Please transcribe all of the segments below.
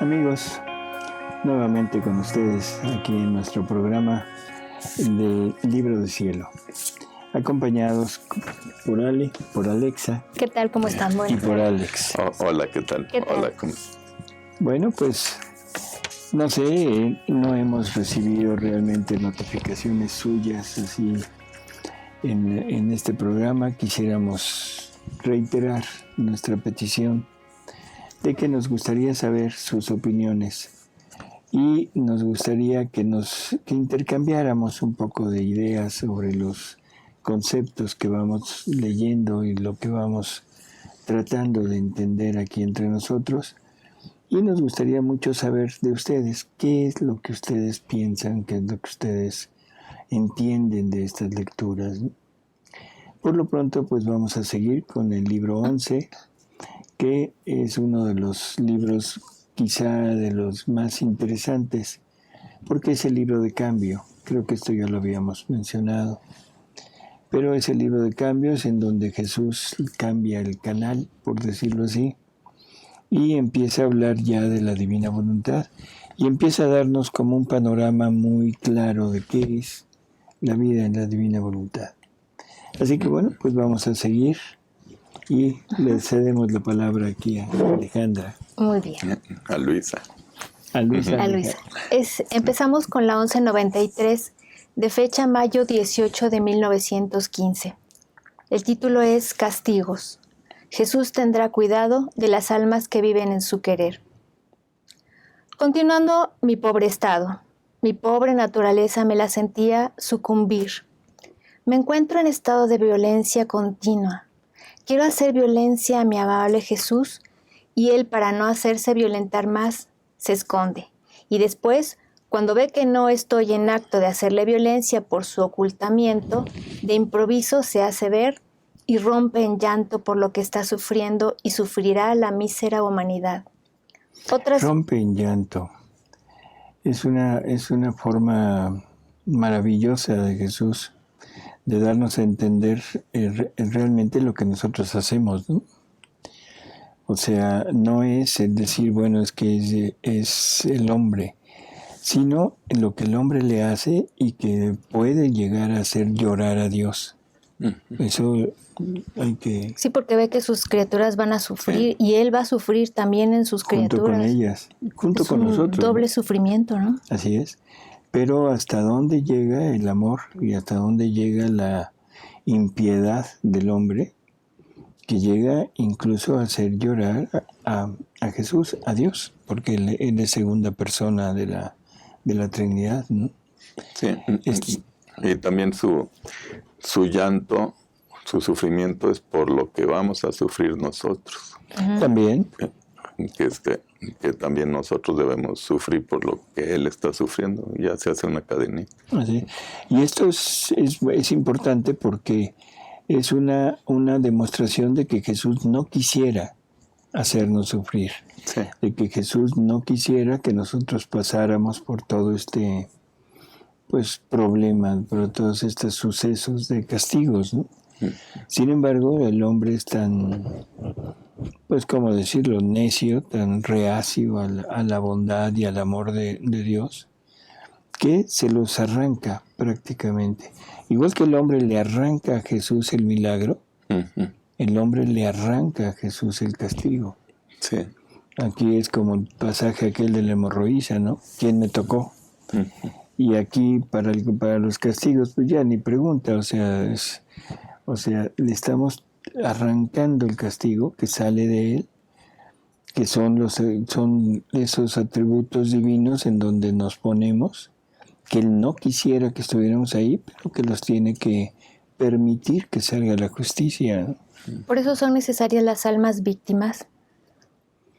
Amigos, nuevamente con ustedes aquí en nuestro programa de Libro de Cielo, acompañados por Ali, por Alexa. ¿Qué tal? ¿Cómo están? Y por Alex. Hola, ¿qué tal? ¿Qué tal? Hola, ¿cómo? Bueno, pues no sé, no hemos recibido realmente notificaciones suyas así en este programa. Quisiéramos reiterar nuestra petición de que nos gustaría saber sus opiniones y nos gustaría que intercambiáramos un poco de ideas sobre los conceptos que vamos leyendo y lo que vamos tratando de entender aquí entre nosotros. Y nos gustaría mucho saber de ustedes qué es lo que ustedes piensan, qué es lo que ustedes entienden de estas lecturas. Por lo pronto, pues vamos a seguir con el libro 11, que es uno de los libros quizá de los más interesantes, porque es el libro de cambio. Creo que esto ya lo habíamos mencionado. Pero es el libro de cambios en donde Jesús cambia el canal, por decirlo así, y empieza a hablar ya de la divina voluntad y empieza a darnos como un panorama muy claro de qué es la vida en la divina voluntad. Así que bueno, pues vamos a seguir y le cedemos la palabra aquí a Alejandra. Muy bien. A Luisa. A Luisa. A Luisa. Empezamos con la 1193, de fecha mayo 18 de 1915. El título es Castigos. Jesús tendrá cuidado de las almas que viven en su querer. Continuando mi pobre estado, mi pobre naturaleza me la sentía sucumbir. Me encuentro en estado de violencia continua. Quiero hacer violencia a mi amable Jesús y él, para no hacerse violentar más, se esconde. Y después, cuando ve que no estoy en acto de hacerle violencia por su ocultamiento, de improviso se hace ver y rompe en llanto por lo que está sufriendo y sufrirá la mísera humanidad. Rompe en llanto. Es una forma maravillosa de Jesús de darnos a entender realmente lo que nosotros hacemos, ¿no? O sea, no es el decir, bueno, es que es el hombre, sino en lo que el hombre le hace y que puede llegar a hacer llorar a Dios. Eso hay que... Sí, porque ve que sus criaturas van a sufrir y él va a sufrir también en sus criaturas. Junto con ellas, junto con nosotros. Doble sufrimiento, ¿no? Así es. Pero hasta dónde llega el amor y hasta dónde llega la impiedad del hombre, que llega incluso a hacer llorar a Jesús, a Dios, porque él es segunda persona de la Trinidad, ¿no? Sí, y también su llanto, su sufrimiento es por lo que vamos a sufrir nosotros. También. Que también nosotros debemos sufrir por lo que él está sufriendo. Ya se hace una cadenita. Así. Y esto es importante porque es una demostración de que Jesús no quisiera hacernos sufrir. Sí. De que Jesús no quisiera que nosotros pasáramos por todo este problema, por todos estos sucesos de castigos, ¿no? Sin embargo, el hombre es tan, ¿cómo decirlo?, necio, tan reacio a la bondad y al amor de Dios, que se los arranca prácticamente. Igual que el hombre le arranca a Jesús el milagro, el hombre le arranca a Jesús el castigo. Sí. Aquí es como el pasaje aquel de la hemorroísa, ¿no? ¿Quién me tocó? Y aquí para los castigos, pues ya ni pregunta, o sea, le estamos arrancando el castigo que sale de él, que son esos atributos divinos en donde nos ponemos, que él no quisiera que estuviéramos ahí, pero que los tiene que permitir que salga la justicia, ¿no? Por eso son necesarias las almas víctimas,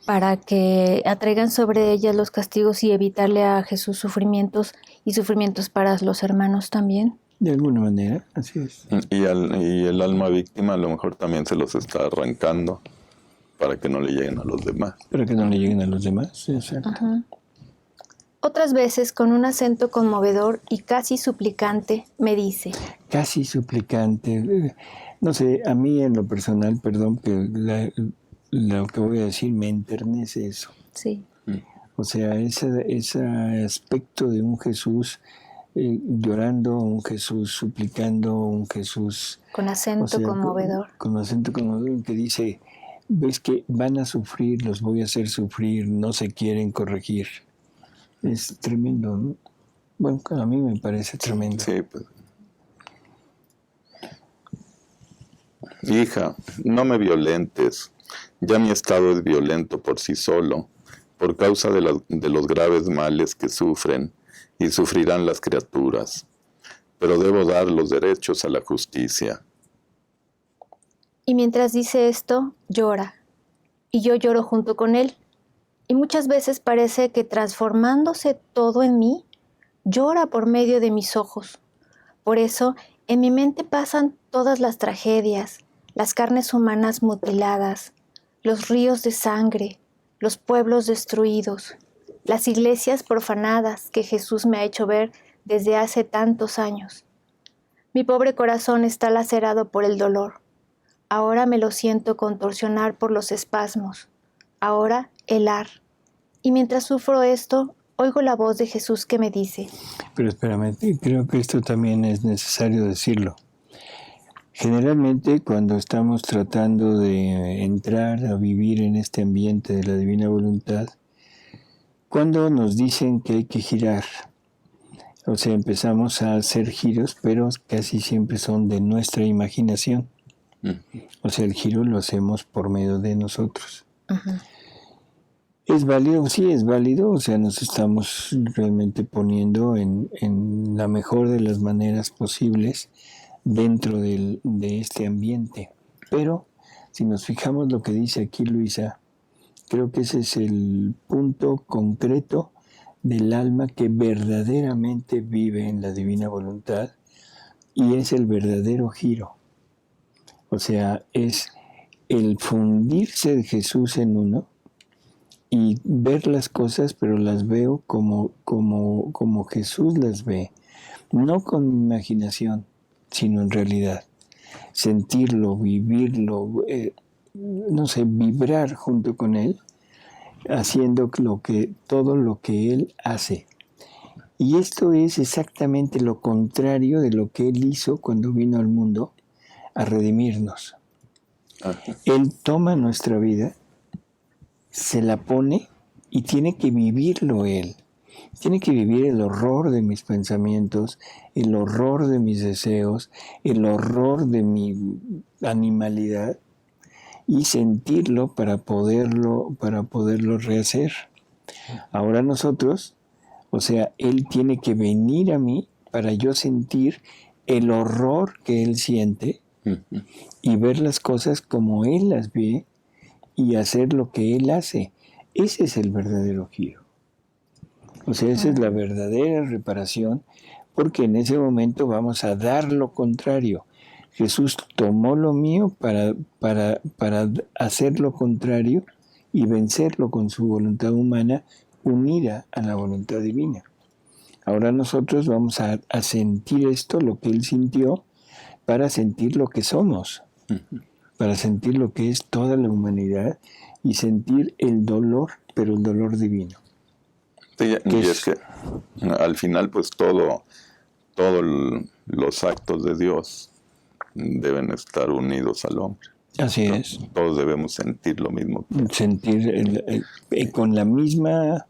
para que atraigan sobre ellas los castigos y evitarle a Jesús sufrimientos y sufrimientos para los hermanos también. De alguna manera, así es. Y el alma víctima a lo mejor también se los está arrancando para que no le lleguen a los demás. Para que no le lleguen a los demás, sí, exacto. Otras veces, con un acento conmovedor y casi suplicante, me dice... Casi suplicante. No sé, a mí en lo personal, perdón, que lo que voy a decir me enternece eso. Sí. O sea, ese aspecto de un Jesús llorando, un Jesús suplicando, un Jesús... Con acento conmovedor. Con acento conmovedor, que dice, ves que van a sufrir, los voy a hacer sufrir, no se quieren corregir. Es tremendo, ¿no? Bueno, a mí me parece tremendo. Sí, pues. Hija, no me violentes. Ya mi estado es violento por sí solo, por causa de los graves males que sufren y sufrirán las criaturas. Pero debo dar los derechos a la justicia. Y mientras dice esto, llora. Y yo lloro junto con él. Y muchas veces parece que transformándose todo en mí, llora por medio de mis ojos. Por eso, en mi mente pasan todas las tragedias, las carnes humanas mutiladas, los ríos de sangre, los pueblos destruidos, las iglesias profanadas que Jesús me ha hecho ver desde hace tantos años. Mi pobre corazón está lacerado por el dolor. Ahora me lo siento contorsionar por los espasmos. Ahora helar. Y mientras sufro esto, oigo la voz de Jesús que me dice: Pero espérame, creo que esto también es necesario decirlo. Generalmente cuando estamos tratando de entrar a vivir en este ambiente de la divina voluntad, cuando nos dicen que hay que girar, o sea, empezamos a hacer giros, pero casi siempre son de nuestra imaginación. O sea, el giro lo hacemos por medio de nosotros. Uh-huh. ¿Es válido? Sí, es válido. O sea, nos estamos realmente poniendo en la mejor de las maneras posibles dentro de este ambiente. Pero, si nos fijamos lo que dice aquí Luisa, creo que ese es el punto concreto del alma que verdaderamente vive en la divina voluntad y es el verdadero giro. O sea, es el fundirse de Jesús en uno y ver las cosas, pero las veo como Jesús las ve, no con imaginación, sino en realidad. Sentirlo, vivirlo, no sé, vibrar junto con Él, haciendo todo lo que Él hace. Y esto es exactamente lo contrario de lo que Él hizo cuando vino al mundo a redimirnos. Ajá. Él toma nuestra vida, se la pone y tiene que vivirlo Él. Tiene que vivir el horror de mis pensamientos, el horror de mis deseos, el horror de mi animalidad y sentirlo para poderlo rehacer. Ahora nosotros, o sea, Él tiene que venir a mí para yo sentir el horror que Él siente y ver las cosas como Él las ve y hacer lo que Él hace. Ese es el verdadero giro. O sea, esa es la verdadera reparación, porque en ese momento vamos a dar lo contrario. Jesús tomó lo mío para hacer lo contrario y vencerlo con su voluntad humana unida a la voluntad divina. Ahora nosotros vamos a sentir esto, lo que Él sintió, para sentir lo que somos, para sentir lo que es toda la humanidad y sentir el dolor, pero el dolor divino. Sí, y es que al final pues todos los actos de Dios deben estar unidos al hombre. Así es. Todos debemos sentir lo mismo. Sentir con la misma,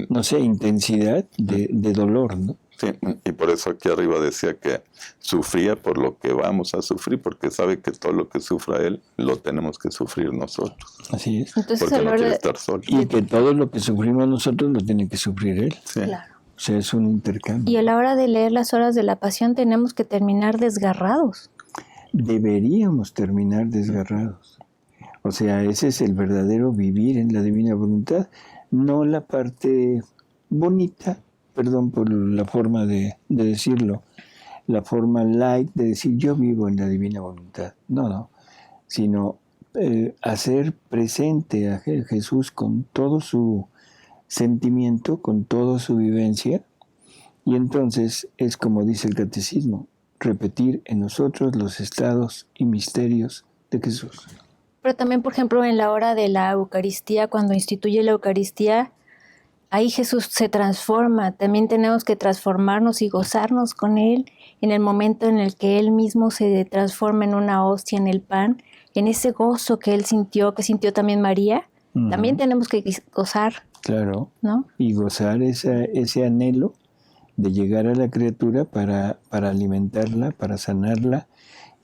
no sé, intensidad de dolor, ¿no? Sí, y por eso aquí arriba decía que sufría por lo que vamos a sufrir, porque sabe que todo lo que sufra Él, lo tenemos que sufrir nosotros. Así es. Entonces, porque no quiere estar solo. Y que todo lo que sufrimos nosotros lo tiene que sufrir Él. Sí. Claro. O sea, es un intercambio. Y a la hora de leer las horas de la pasión tenemos que terminar desgarrados. Deberíamos terminar desgarrados. O sea, ese es el verdadero vivir en la divina voluntad, no la parte bonita, perdón por la forma de decirlo, la forma light de decir yo vivo en la divina voluntad. No, sino hacer presente a Jesús con todo su sentimiento, con toda su vivencia, y entonces es como dice el catecismo, repetir en nosotros los estados y misterios de Jesús. Pero también, por ejemplo, en la hora de la Eucaristía, cuando instituye la Eucaristía, Ahí Jesús se transforma. También tenemos que transformarnos y gozarnos con Él en el momento en el que Él mismo se transforma en una hostia en el pan, en ese gozo que Él sintió, que sintió también María. También tenemos que gozar. Claro. ¿No? Y gozar ese anhelo de llegar a la criatura para alimentarla, para sanarla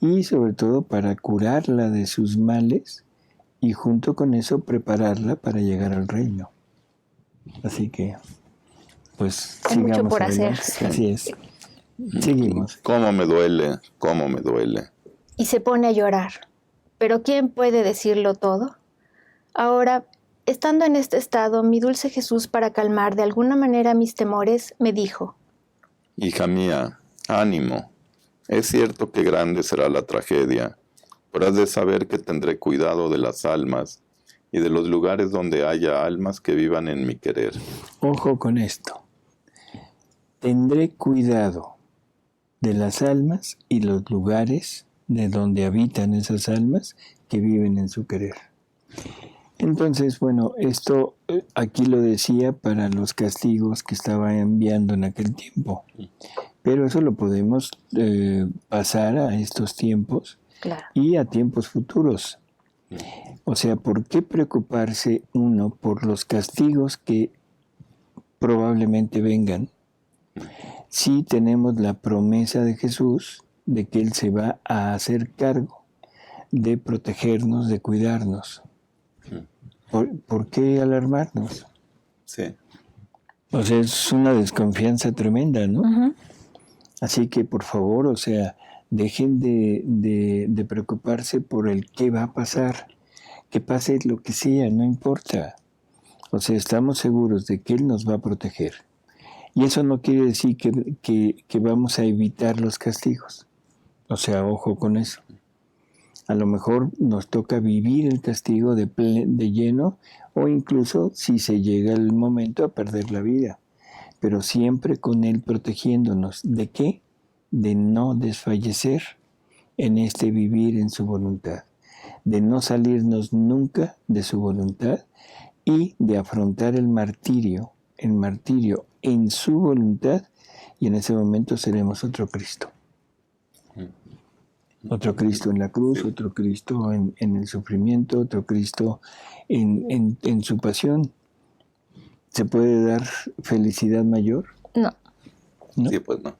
y sobre todo para curarla de sus males y junto con eso prepararla para llegar al reino. Así que, pues, hay sigamos mucho por adelante. hacer. Así es. Seguimos. ¿Cómo me duele? ¿Cómo me duele? Y se pone a llorar. ¿Pero quién puede decirlo todo? Ahora, estando en este estado, mi dulce Jesús, para calmar de alguna manera mis temores, me dijo: Hija mía, ánimo. Es cierto que grande será la tragedia, pero has de saber que tendré cuidado de las almas y de los lugares donde haya almas que vivan en mi querer. Ojo con esto. Tendré cuidado de las almas y los lugares de donde habitan esas almas que viven en su querer. Entonces, bueno, esto aquí lo decía para los castigos que estaba enviando en aquel tiempo. Pero eso lo podemos pasar a estos tiempos y a tiempos futuros. O sea, ¿por qué preocuparse uno por los castigos que probablemente vengan si tenemos la promesa de Jesús de que Él se va a hacer cargo de protegernos, de cuidarnos? ¿Por qué alarmarnos? Sí. O sea, es una desconfianza tremenda, ¿no? Uh-huh. Así que, por favor, o sea, dejen de preocuparse por el qué va a pasar. Que pase lo que sea, no importa. O sea, estamos seguros de que Él nos va a proteger. Y eso no quiere decir que vamos a evitar los castigos. O sea, ojo con eso. A lo mejor nos toca vivir el castigo de lleno o incluso, si se llega el momento, a perder la vida. Pero siempre con Él protegiéndonos. ¿De qué? De no desfallecer en este vivir en su voluntad. De no salirnos nunca de su voluntad y de afrontar el martirio en su voluntad, y en ese momento seremos otro Cristo. Otro Cristo en la cruz, otro Cristo en el sufrimiento, otro Cristo en su pasión. ¿Se puede dar felicidad mayor? No. ¿No? Sí, pues no.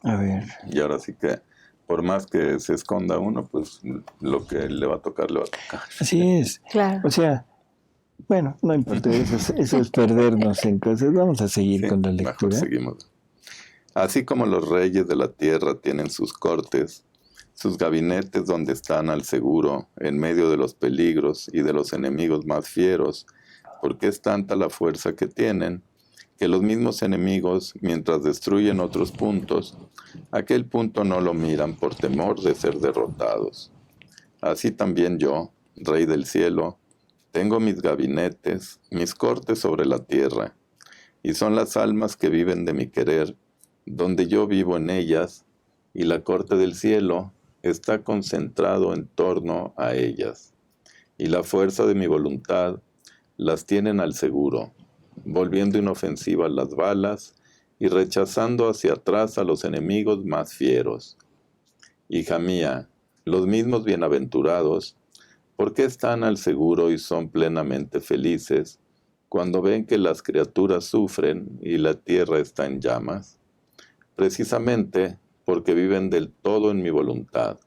A ver. Y ahora sí que, por más que se esconda uno, pues lo que le va a tocar, le va a tocar. Así es. Claro. O sea, bueno, no importa, eso es perdernos en cosas. Vamos a seguir con la lectura. Mejor seguimos. Así como los reyes de la tierra tienen sus cortes, sus gabinetes donde están al seguro, en medio de los peligros y de los enemigos más fieros, porque es tanta la fuerza que tienen, que los mismos enemigos, mientras destruyen otros puntos, aquel punto no lo miran por temor de ser derrotados. Así también yo, Rey del cielo, tengo mis gabinetes, mis cortes sobre la tierra, y son las almas que viven de mi querer, donde yo vivo en ellas, y la corte del cielo está concentrado en torno a ellas. Y la fuerza de mi voluntad las tienen al seguro, volviendo inofensivas las balas y rechazando hacia atrás a los enemigos más fieros. Hija mía, los mismos bienaventurados, ¿por qué están al seguro y son plenamente felices cuando ven que las criaturas sufren y la tierra está en llamas? Precisamente porque viven del todo en mi voluntad.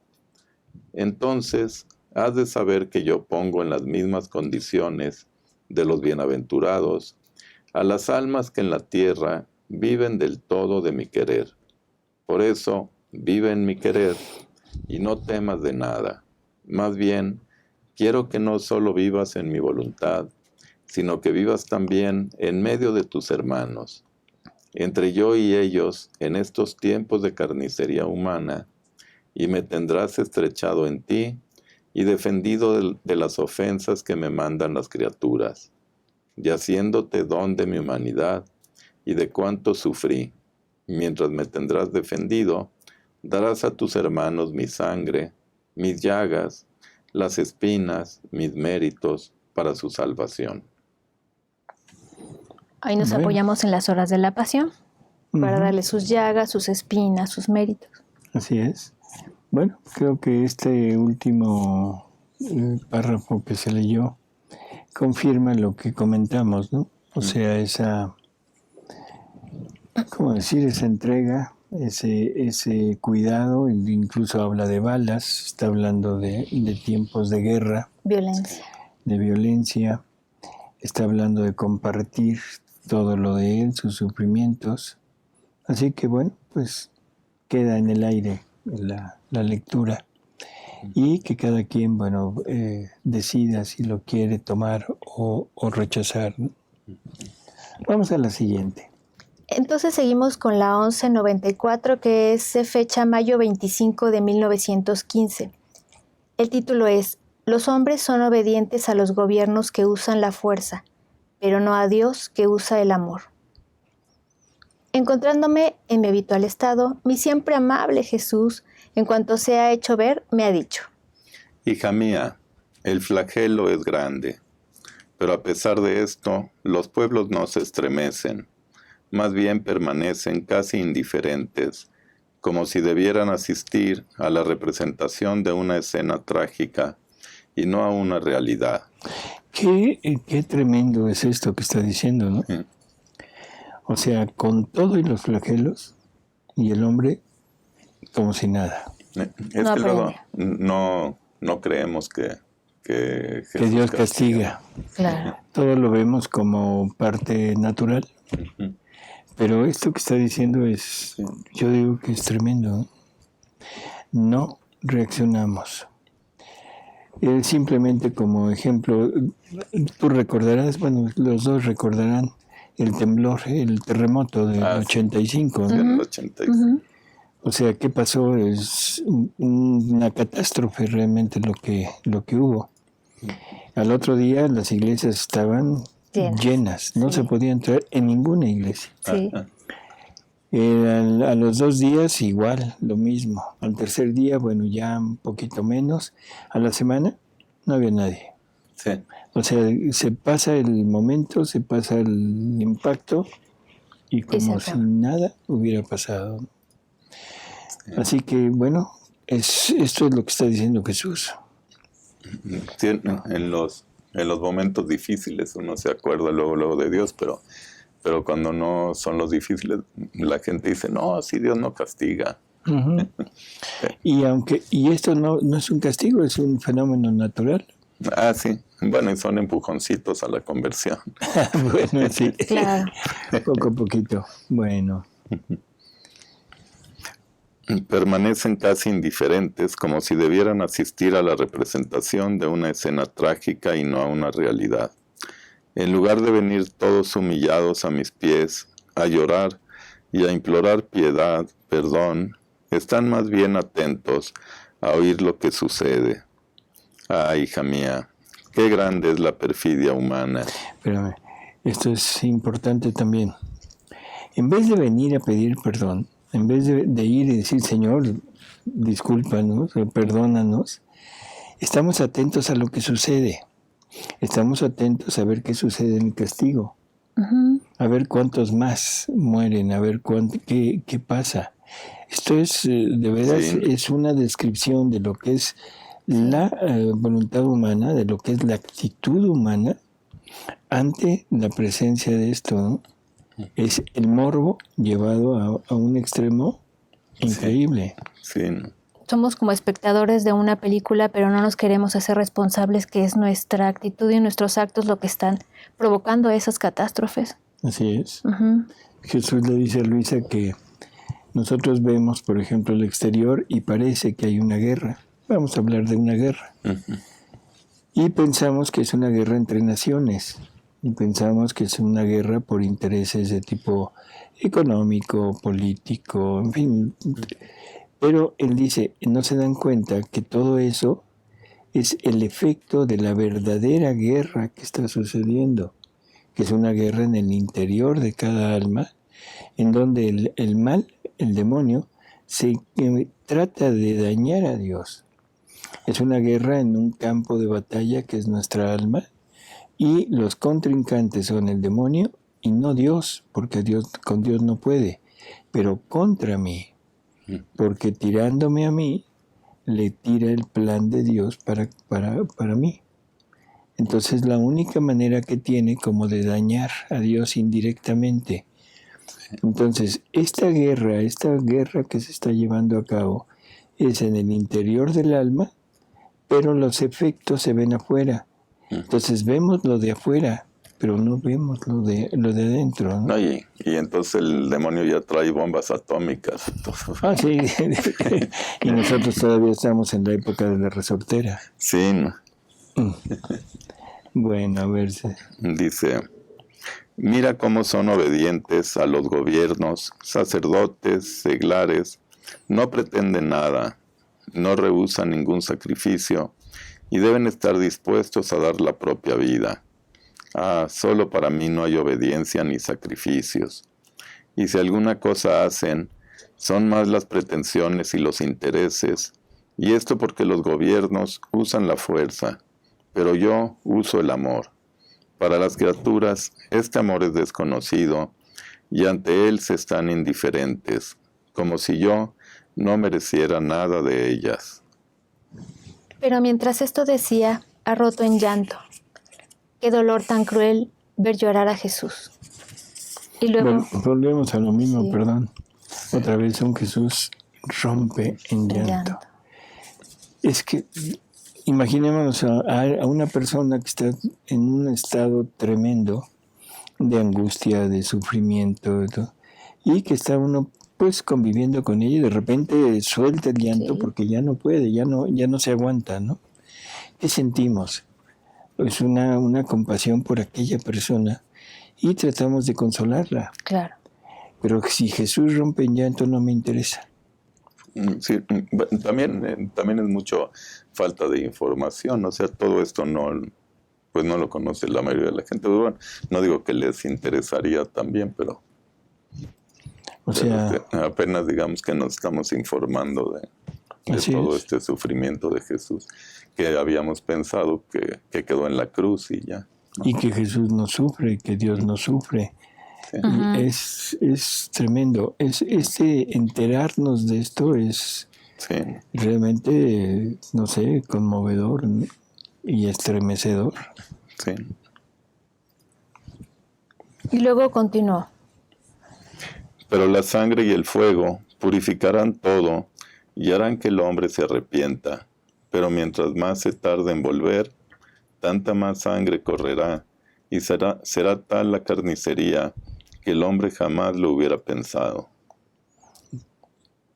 Entonces, has de saber que yo pongo en las mismas condiciones de los bienaventurados a las almas que en la tierra viven del todo de mi querer. Por eso, vive en mi querer y no temas de nada. Más bien, quiero que no solo vivas en mi voluntad, sino que vivas también en medio de tus hermanos. Entre yo y ellos, en estos tiempos de carnicería humana, y me tendrás estrechado en ti y defendido de las ofensas que me mandan las criaturas, y haciéndote don de mi humanidad y de cuánto sufrí. Mientras me tendrás defendido, darás a tus hermanos mi sangre, mis llagas, las espinas, mis méritos para su salvación. Ahí nos Bueno. apoyamos en las horas de la pasión para Ujú. darle sus llagas, sus espinas, sus méritos. Así es. Bueno, creo que este último párrafo que se leyó confirma lo que comentamos, ¿no? O sea, esa, ¿cómo decir? Esa entrega, ese cuidado, incluso habla de balas, está hablando de tiempos de guerra, Violencia. de violencia, está hablando de compartir todo lo de él, sus sufrimientos. Así que bueno, pues queda en el aire la lectura y que cada quien, bueno, decida si lo quiere tomar o rechazar, ¿no? Vamos a la siguiente. Entonces seguimos con la 1194, que es de fecha mayo 25 de 1915. El título es: Los hombres son obedientes a los gobiernos que usan la fuerza, pero no a Dios que usa el amor. Encontrándome en mi habitual estado, mi siempre amable Jesús, en cuanto se ha hecho ver, me ha dicho: Hija mía, el flagelo es grande, pero a pesar de esto, los pueblos no se estremecen, más bien permanecen casi indiferentes, como si debieran asistir a la representación de una escena trágica y no a una realidad. Qué tremendo es esto que está diciendo, ¿no? Sí. O sea, con todo y los flagelos, y el hombre como si nada. Es No que luego aprende. no creemos que Que Jesús Dios castiga. Claro. Todo lo vemos como parte natural. Ujú. Pero esto que está diciendo es, Sí. yo digo que es tremendo, ¿no? No reaccionamos. Simplemente como ejemplo, tú recordarás, bueno, los dos recordarán el temblor, el terremoto del Ah, sí. 85, ¿no? En el 86. Ujú. O sea, ¿qué pasó? Es una catástrofe realmente lo que hubo. Al otro día las iglesias estaban llenas, no Sí. se podía entrar en ninguna iglesia. Sí. Ajá. A los 2 días igual, lo mismo. Al tercer día, bueno, ya un poquito menos. A la semana no había nadie. Sí. O sea, se pasa el momento, se pasa el impacto y como se si acaba. nada hubiera pasado. Así que, bueno, esto es lo que está diciendo Jesús. Sí, en los momentos difíciles uno se acuerda luego de Dios, pero cuando no son los difíciles, la gente dice, no, si Dios no castiga. Ujú. Y esto no es un castigo, es un fenómeno natural. Ah, sí. Bueno, y son empujoncitos a la conversión. Bueno, sí. Claro. Poco a poquito. Bueno. Permanecen casi indiferentes, como si debieran asistir a la representación de una escena trágica y no a una realidad. En lugar de venir todos humillados a mis pies, a llorar y a implorar piedad, perdón, están más bien atentos a oír lo que sucede. Ah, hija mía, qué grande es la perfidia humana. Espérame, esto es importante también. En vez de venir a pedir perdón, en vez de ir y decir, Señor, discúlpanos, o perdónanos, estamos atentos a lo que sucede. Estamos atentos a ver qué sucede en el castigo, Ujú. a ver cuántos más mueren, a ver qué pasa. Esto es, de veras, Sí. es una descripción de lo que es la voluntad humana, de lo que es la actitud humana ante la presencia de esto, ¿no? Es el morbo llevado a un extremo increíble. Sí, ¿no? Somos como espectadores de una película, pero no nos queremos hacer responsables que es nuestra actitud y nuestros actos lo que están provocando esas catástrofes. Así es. Ujú. Jesús le dice a Luisa que nosotros vemos, por ejemplo, el exterior y parece que hay una guerra. Vamos a hablar de una guerra. Ujú. Y pensamos que es una guerra entre naciones. Y pensamos que es una guerra por intereses de tipo económico, político, en fin. Pero él dice, no se dan cuenta que todo eso es el efecto de la verdadera guerra que está sucediendo, que es una guerra en el interior de cada alma, en donde el mal, el demonio, se trata de dañar a Dios. Es una guerra en un campo de batalla que es nuestra alma, y los contrincantes son el demonio y no Dios, porque con Dios no puede, pero contra mí, porque tirándome a mí, le tira el plan de Dios para mí. Entonces la única manera que tiene como de dañar a Dios indirectamente. Entonces esta guerra que se está llevando a cabo es en el interior del alma, pero los efectos se ven afuera. Entonces vemos lo de afuera, pero no vemos lo de adentro, ¿no? No, y entonces el demonio ya trae bombas atómicas. Ah, sí. Y nosotros todavía estamos en la época de la resortera. Sí. Bueno, a ver. Dice, mira cómo son obedientes a los gobiernos, sacerdotes, seglares, no pretenden nada, no rehúsan ningún sacrificio y deben estar dispuestos a dar la propia vida. Ah, solo para mí no hay obediencia ni sacrificios. Y si alguna cosa hacen, son más las pretensiones y los intereses, y esto porque los gobiernos usan la fuerza, pero yo uso el amor. Para las criaturas, este amor es desconocido, y ante él se están indiferentes, como si yo no mereciera nada de ellas. Pero mientras esto decía, ha roto en llanto. Qué dolor tan cruel ver llorar a Jesús. Y luego... Volvemos a lo mismo, sí. Perdón. Otra vez un Jesús rompe en llanto. Es que imaginémonos a una persona que está en un estado tremendo de angustia, de sufrimiento, y que está uno pues conviviendo con ella y de repente suelta el llanto, sí, porque ya no puede, ya no se aguanta, ¿no? ¿Qué sentimos? Es una compasión por aquella persona y tratamos de consolarla. Claro. Pero si Jesús rompe en llanto no me interesa. Sí, también es mucho falta de información, o sea, todo esto no lo conoce la mayoría de la gente. Bueno, no digo que les interesaría también, pero apenas digamos que nos estamos informando de todo este sufrimiento de Jesús, que habíamos pensado que quedó en la cruz y ya, ¿no? Y que Jesús no sufre, que Dios no sufre. Sí. Es tremendo. Enterarnos de esto es realmente, no sé, conmovedor, ¿no? Y estremecedor. Sí. Y luego continuó. Pero la sangre y el fuego purificarán todo y harán que el hombre se arrepienta. Pero mientras más se tarde en volver, tanta más sangre correrá, y será tal la carnicería que el hombre jamás lo hubiera pensado.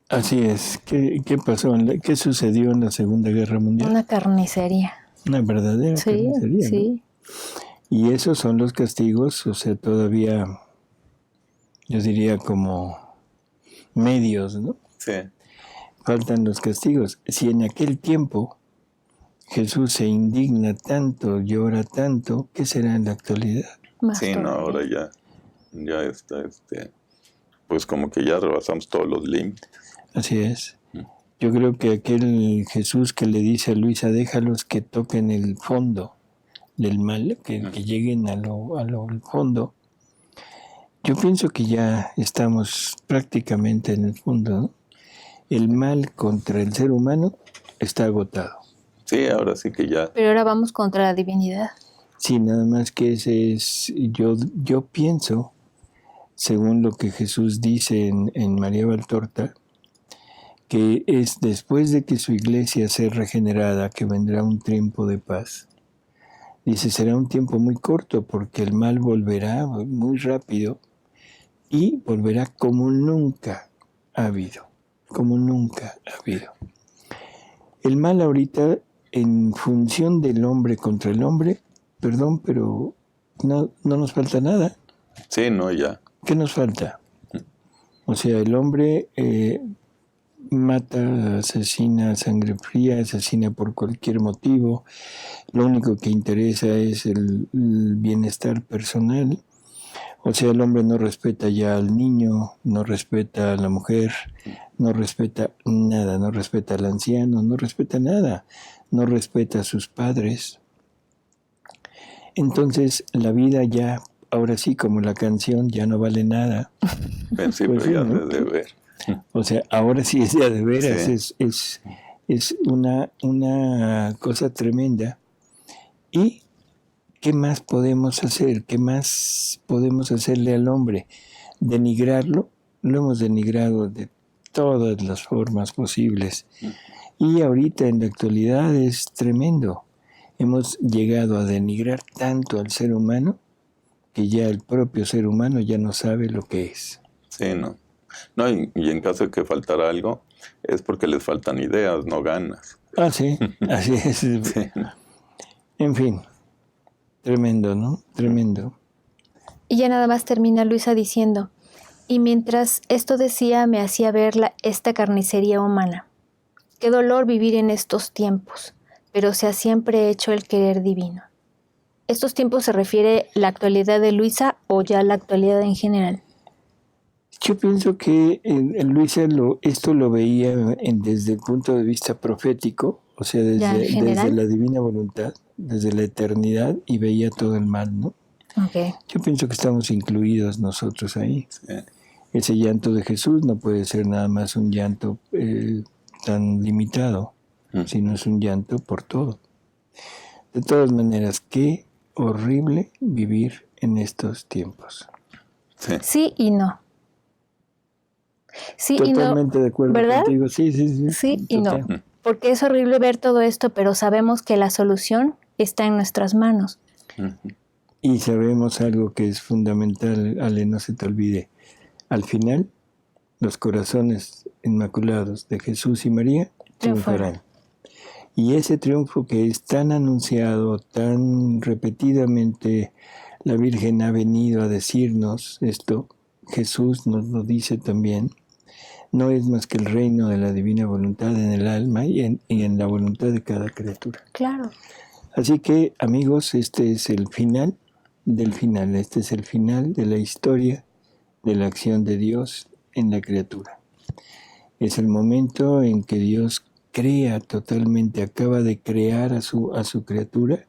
Así es. ¿Qué pasó? ¿Qué sucedió en la Segunda Guerra Mundial? Una carnicería. Una verdadera carnicería, sí. ¿No? Y esos son los castigos, o sea, todavía, yo diría como medios, ¿no? Sí. Faltan los castigos. Si en aquel tiempo Jesús se indigna tanto, llora tanto, ¿qué será en la actualidad? Sí, no, ahora ya está, pues como que ya rebasamos todos los límites. Así es. Yo creo que aquel Jesús que le dice a Luisa, déjalos que toquen el fondo del mal, que lleguen al fondo. Yo pienso que ya estamos prácticamente en el fondo, ¿no? El mal contra el ser humano está agotado. Sí, ahora sí que ya. Pero ahora vamos contra la divinidad. Sí, nada más que ese es, yo pienso, según lo que Jesús dice en María Valtorta, que es después de que su iglesia sea regenerada que vendrá un tiempo de paz. Dice, será un tiempo muy corto porque el mal volverá muy rápido y volverá como nunca ha habido. Como nunca ha habido. El mal ahorita, en función del hombre contra el hombre, perdón, pero no nos falta nada. Sí, no, ya. ¿Qué nos falta? O sea, el hombre mata, asesina a sangre fría, asesina por cualquier motivo. Lo único que interesa es el bienestar personal. O sea, el hombre no respeta ya al niño, no respeta a la mujer, no respeta nada, no respeta al anciano, no respeta nada, no respeta a sus padres. Entonces, la vida ya ahora sí, como la canción ya no vale nada. Sí, Pues pero ya ¿no? de ver. O sea, ahora sí es ya de veras, Sí. es una cosa tremenda. ¿Y qué más podemos hacer? ¿Qué más podemos hacerle al hombre? ¿Denigrarlo? Lo hemos denigrado de todas las formas posibles. Y ahorita en la actualidad es tremendo. Hemos llegado a denigrar tanto al ser humano que ya el propio ser humano ya no sabe lo que es. Sí, no. No, y en caso de que faltara algo, es porque les faltan ideas, no ganas. Ah, sí, así es. Sí. En fin, tremendo, ¿no? Tremendo. Y ya nada más termina Luisa diciendo, y mientras esto decía me hacía ver esta carnicería humana. Qué dolor vivir en estos tiempos, pero se ha siempre hecho el querer divino. ¿Estos tiempos se refiere la actualidad de Luisa o ya la actualidad en general? Yo pienso que Luisa esto lo veía desde el punto de vista profético, o sea, desde la divina voluntad, desde la eternidad, y veía todo el mal, ¿no? Okay. Yo pienso que estamos incluidos nosotros ahí. Sí. Ese llanto de Jesús no puede ser nada más un llanto tan limitado, sino es un llanto por todo. De todas maneras, qué horrible vivir en estos tiempos. Sí. Sí y no. Sí Totalmente y no, de acuerdo ¿verdad? contigo. Sí. Sí y Total. no. Porque es horrible ver todo esto, pero sabemos que la solución está en nuestras manos. Y sabemos algo que es fundamental, Ale, no se te olvide. Al final, los corazones inmaculados de Jesús y María triunfarán. Y ese triunfo que es tan anunciado, tan repetidamente, la Virgen ha venido a decirnos esto, Jesús nos lo dice también, no es más que el reino de la divina voluntad en el alma y en la voluntad de cada criatura. Claro. Así que, amigos, este es el final del final, este es el final de la historia de la acción de Dios en la criatura. Es el momento en que Dios crea totalmente, acaba de crear a su criatura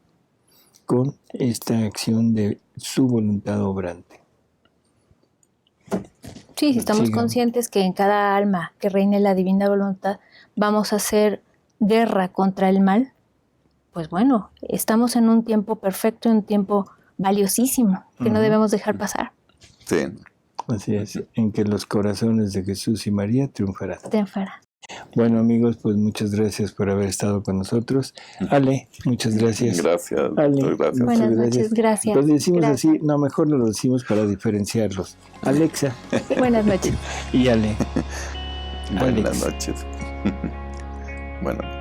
con esta acción de su voluntad obrante. Sí, si estamos Sigamos. conscientes que en cada alma que reine la divina voluntad vamos a hacer guerra contra el mal, pues bueno, estamos en un tiempo perfecto, un tiempo valiosísimo que no debemos dejar pasar. Sí. Así es, en que los corazones de Jesús y María triunfarán. Triunfará. Bueno, amigos, pues muchas gracias por haber estado con nosotros. Ale, muchas gracias. Gracias, Ale, doctor, gracias. Buenas noches, gracias. Los decimos Gracias. así, no, mejor lo decimos para diferenciarlos. Alexa Buenas noches. y Ale. Buenas Alex. noches. Buenas noches.